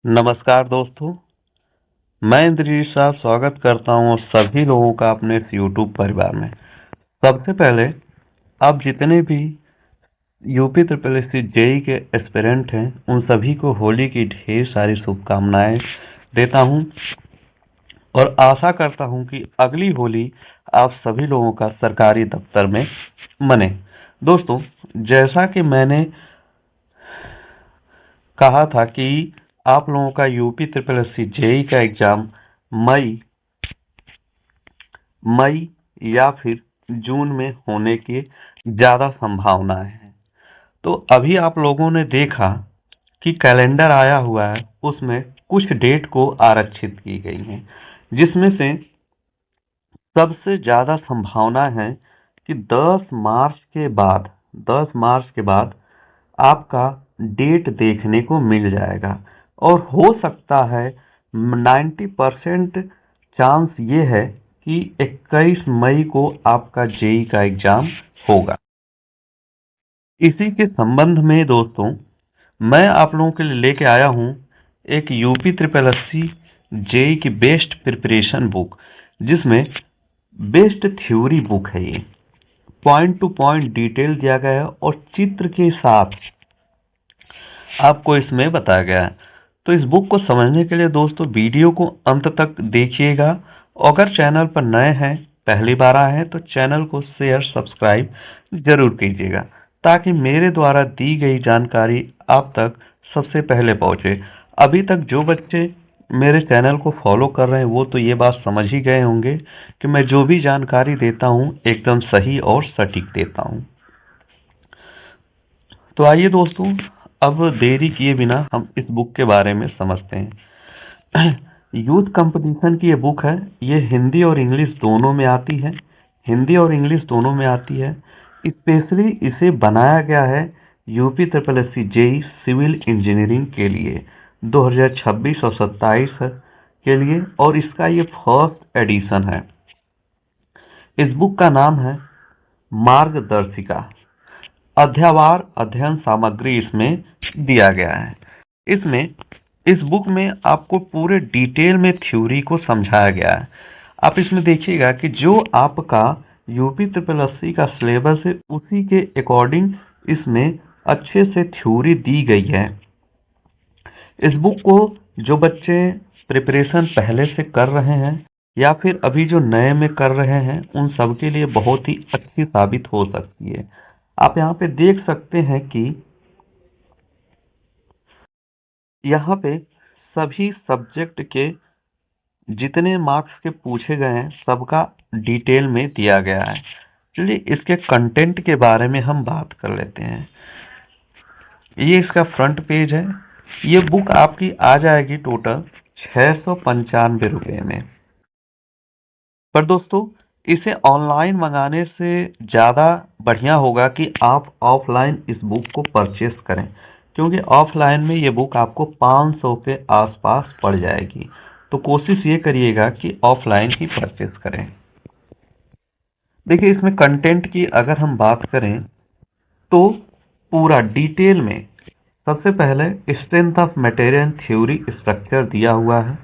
नमस्कार दोस्तों, मैं इंद्रजीत शाह स्वागत करता हूं सभी लोगों का अपने इस यूट्यूब परिवार में। सबसे पहले आप जितने भी यूपी ट्रिपल एससी जेई के एस्पिरेंट हैं उन सभी को होली की ढेर सारी शुभकामनाएं देता हूं और आशा करता हूं कि अगली होली आप सभी लोगों का सरकारी दफ्तर में मने। दोस्तों, जैसा कि मैंने कहा था कि आप लोगों का यूपी ट्रिपल एससी जेई का एग्जाम मई मई या फिर जून में होने की ज्यादा संभावनाएं हैं। तो अभी आप लोगों ने देखा कि कैलेंडर आया हुआ है, उसमें कुछ डेट को आरक्षित की गई हैं, जिसमें से सबसे ज्यादा संभावना है कि 10 मार्च के बाद आपका डेट देखने को मिल जाएगा और हो सकता है 90% चांस ये है कि 21 मई को आपका जेई का एग्जाम होगा। इसी के संबंध में दोस्तों, मैं आप लोगों के लिए लेके आया हूं एक यूपी ट्रिपल एससी जेई की बेस्ट प्रिपरेशन बुक, जिसमें बेस्ट थ्योरी बुक है। ये पॉइंट टू पॉइंट डिटेल दिया गया है और चित्र के साथ आपको इसमें बताया गया है। तो इस बुक को समझने के लिए दोस्तों वीडियो को अंत तक देखिएगा। अगर चैनल पर नए हैं, पहली बार आए हैं, तो चैनल को शेयर सब्सक्राइब जरूर कीजिएगा ताकि मेरे द्वारा दी गई जानकारी आप तक सबसे पहले पहुंचे। अभी तक जो बच्चे मेरे चैनल को फॉलो कर रहे हैं वो तो ये बात समझ ही गए होंगे कि मैं जो भी जानकारी देता हूं एकदम सही और सटीक देता हूं। तो आइए दोस्तों, अब देरी किए बिना हम इस बुक के बारे में समझते हैं। यूथ कंपटीशन की ये बुक है। ये हिंदी और इंग्लिश दोनों में आती है। हिंदी और इंग्लिश दोनों में आती है। स्पेशली इसे बनाया गया है UP triple SC JE civil engineering के लिए 2026 और 27 के लिए, और इसका ये फर्स्ट एडिशन है। इस बुक का नाम है मार्गदर्शिका। अध्यावार अध्ययन सामग्री इसमें दिया गया है। इसमें इस बुक में आपको पूरे डिटेल में थ्योरी को समझाया गया है। आप इसमें देखिएगा कि जो आपका यूपी ट्रिपल एससी का सिलेबस है उसी के अकॉर्डिंग इसमें अच्छे से थ्योरी दी गई है। इस बुक को जो बच्चे प्रिपरेशन पहले से कर रहे हैं या फिर अभी जो नए में कर रहे हैं उन सब के लिए बहुत ही अच्छी साबित हो सकती है। आप यहाँ पे देख सकते हैं कि यहाँ पे सभी सब्जेक्ट के जितने मार्क्स के पूछे गए हैं सबका डिटेल में दिया गया है। चलिए इसके कंटेंट के बारे में हम बात कर लेते हैं। ये इसका फ्रंट पेज है। ये बुक आपकी आ जाएगी टोटल 695 रुपये में। पर दोस्तों, इसे ऑनलाइन मंगाने से ज़्यादा बढ़िया होगा कि आप ऑफलाइन इस बुक को परचेस करें, क्योंकि ऑफलाइन में ये बुक आपको 500 के आसपास पड़ जाएगी। तो कोशिश ये करिएगा कि ऑफलाइन ही परचेस करें। देखिए, इसमें कंटेंट की अगर हम बात करें तो पूरा डिटेल में सबसे पहले strength of material theory structure दिया हुआ है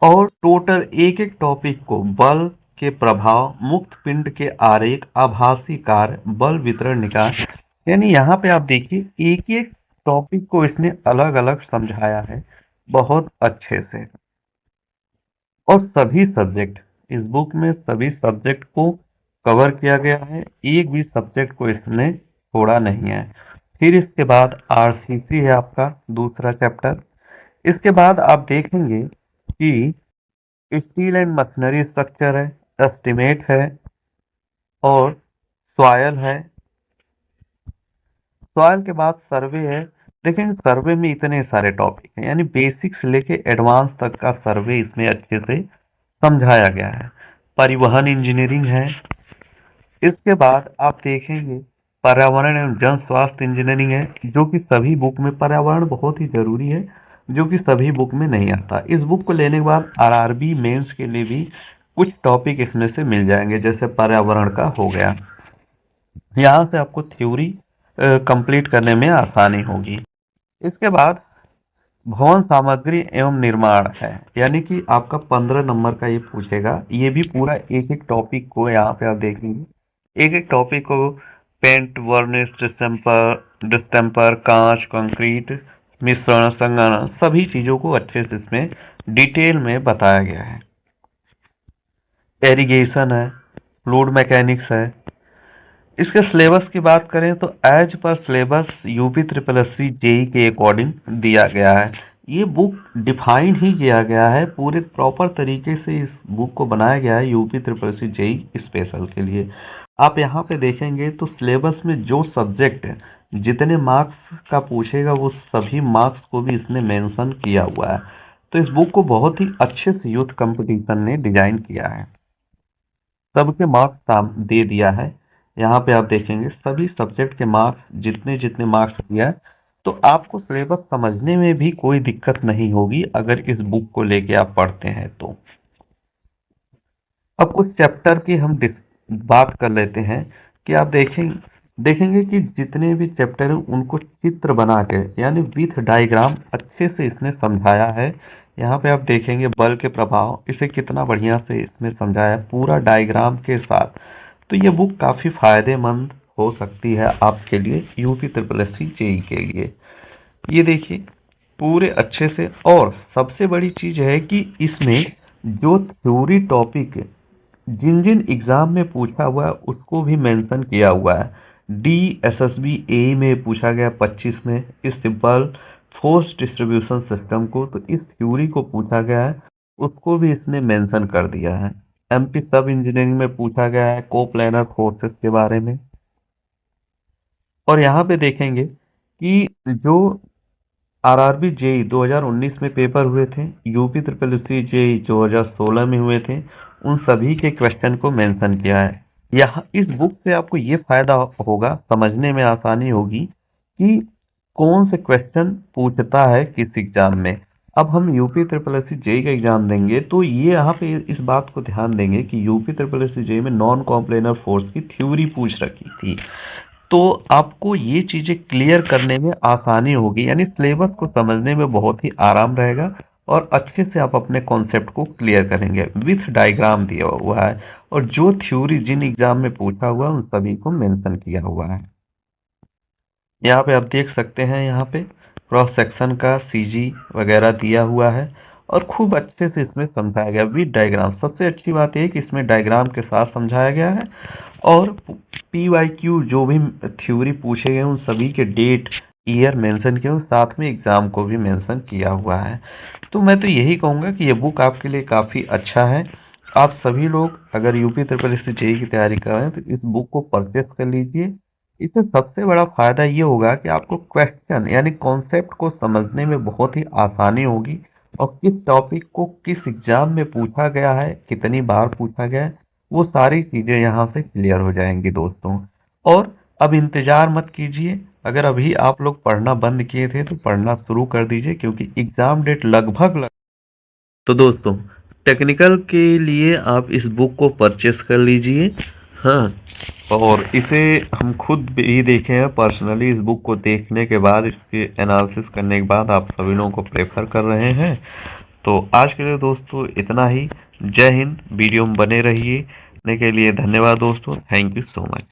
और टोटल एक एक टॉपिक को बल के प्रभाव, मुक्त पिंड के आरेख, आभासी कार्य, बल वितरण निकाय, यानी यहाँ पे आप देखिए एक एक टॉपिक को इसने अलग अलग समझाया है बहुत अच्छे से। और सभी सब्जेक्ट इस बुक में सभी सब्जेक्ट को कवर किया गया है, एक भी सब्जेक्ट को इसने छोड़ा नहीं है। फिर इसके बाद आरसीसी है आपका दूसरा चैप्टर। इसके बाद आप देखेंगे कि स्टील एंड मशीनरी स्ट्रक्चर है, एस्टिमेट है और सॉयल है। सॉयल के बाद सर्वे है। लेकिन सर्वे में इतने सारे टॉपिक हैं, यानी बेसिक से लेके एडवांस तक का सर्वे इसमें अच्छे से समझाया गया है। परिवहन इंजीनियरिंग है। इसके बाद आप देखेंगे पर्यावरण एवं जन स्वास्थ्य इंजीनियरिंग है, जो कि सभी बुक में पर्यावरण बहुत ही जरूरी है, जो कि सभी बुक में नहीं आता। इस बुक को लेने के बाद आरआरबी मेंस के लिए भी कुछ टॉपिक इसमें से मिल जाएंगे, जैसे पर्यावरण का हो गया। यहाँ से आपको थ्योरी कंप्लीट करने में आसानी होगी। इसके बाद भवन सामग्री एवं निर्माण है, यानी कि आपका 15 नंबर का ये पूछेगा। ये भी पूरा एक एक टॉपिक को यहाँ पे आप देखेंगे, एक एक टॉपिक को पेंट, वर्निश, डिस्टेम्पर, कांच, कंक्रीट, मिश्रण, संघनन, सभी चीजों को अच्छे से इसमें डिटेल में बताया गया है। एरीगेशन है, फ्लूइड मैकेनिक्स है। इसके सिलेबस की बात करें तो as per syllabus UP triple S C JE के अकॉर्डिंग दिया गया है। ये बुक डिफाइन ही किया गया है, पूरे प्रॉपर तरीके से इस बुक को बनाया गया है UP triple S C JE special के लिए। आप यहाँ पे देखेंगे तो सिलेबस में जो सब्जेक्ट जितने मार्क्स का पूछेगा वो सभी मार्क्स को भी इसने मेंशन किया हुआ है। तो इस बुक को बहुत ही अच्छे से यूथ कंपटीशन ने डिजाइन किया है, सबके मार्क्स दे दिया है। यहाँ पे आप देखेंगे सभी सब्जेक्ट के मार्क्स, जितने जितने मार्क्स दिया है, तो आपको सिलेबस समझने में भी कोई दिक्कत नहीं होगी अगर इस बुक को लेके आप पढ़ते हैं तो। अब कुछ चैप्टर की हम बात कर लेते हैं कि आप देखेंगे कि जितने भी चैप्टर हैं उनको चित्र बना के, यानी विथ डायग्राम अच्छे से इसने समझाया है। यहाँ पे आप देखेंगे बल के प्रभाव, इसे कितना बढ़िया से इसने समझाया है पूरा डायग्राम के साथ। तो ये बुक काफी फायदेमंद हो सकती है आपके लिए, UP triple S C JE के लिए। ये देखिए पूरे अच्छे से, और सबसे बड़ी चीज है कि इसमें जो थ्योरी टॉपिक जिन जिन एग्जाम में पूछा हुआ है उसको भी मेंशन किया हुआ है। डी एसएसबी ए में पूछा गया 25 में इस सिंपल फोर्स डिस्ट्रीब्यूशन सिस्टम को, तो इस थ्योरी को पूछा गया है, उसको भी इसने मेंशन कर दिया है। एमपी सब इंजीनियरिंग में पूछा गया है कोप्लैनर फोर्सेस के बारे में। और यहाँ पे देखेंगे कि जो आरआरबी जेई 2019 में पेपर हुए थे, यूपी ट्रिपल सी जेई 2016 में हुए थे, उन सभी के क्वेश्चन को मेंशन किया है। यहाँ इस बुक से आपको ये फायदा होगा, समझने में आसानी होगी कि कौन से क्वेश्चन पूछता है किस एग्जाम में। अब हम UP triple S C JE का एग्जाम देंगे तो ये यहाँ पे इस बात को ध्यान देंगे कि UP triple S C JE में नॉन कॉम्प्लेनर फोर्स की थ्योरी पूछ रखी थी, तो आपको ये चीजें क्लियर करने में आसानी होगी, यानी सिलेबस को समझने में बहुत ही आराम रहेगा और अच्छे से आप अपने कॉन्सेप्ट को क्लियर करेंगे। विथ डायग्राम दिया हुआ है और जो थ्योरी जिन एग्जाम में पूछा हुआ है उन सभी को मेंशन किया हुआ है। यहाँ पे आप देख सकते हैं, यहाँ पे क्रॉस सेक्शन का सीजी वगैरह दिया हुआ है और खूब अच्छे से इसमें समझाया गया विद डायग्राम। सबसे अच्छी बात है कि इसमें डायग्राम के साथ समझाया गया है और PYQ जो भी थ्योरी पूछे गए उन सभी के डेट, ईयर मेंशन किए, साथ में एग्जाम को भी मेंशन किया हुआ है। तो मैं तो यही कहूँगा कि ये बुक आपके लिए काफ़ी अच्छा है। आप सभी लोग अगर UP triple S C JE की तैयारी कर रहे हैं तो इस बुक को परचेस कर लीजिए। इससे सबसे बड़ा फायदा ये होगा कि आपको क्वेश्चन यानी कॉन्सेप्ट को समझने में बहुत ही आसानी होगी और किस टॉपिक को किस एग्जाम में पूछा गया है, कितनी बार पूछा गया है, वो सारी चीजें यहाँ से क्लियर हो जाएंगी दोस्तों। और अब इंतजार मत कीजिए, अगर अभी आप लोग पढ़ना बंद किए थे तो पढ़ना शुरू कर दीजिए क्योंकि एग्जाम डेट लगभग तो दोस्तों टेक्निकल के लिए आप इस बुक को परचेस कर लीजिए। हाँ, और इसे हम खुद भी देखे हैं पर्सनली, इस बुक को देखने के बाद, इसके एनालिसिस करने के बाद आप सभी लोगों को प्रेफर कर रहे हैं। तो आज के लिए दोस्तों इतना ही। जय हिंद। वीडियो में बने रहिए। के लिए धन्यवाद दोस्तों। Thank you so much.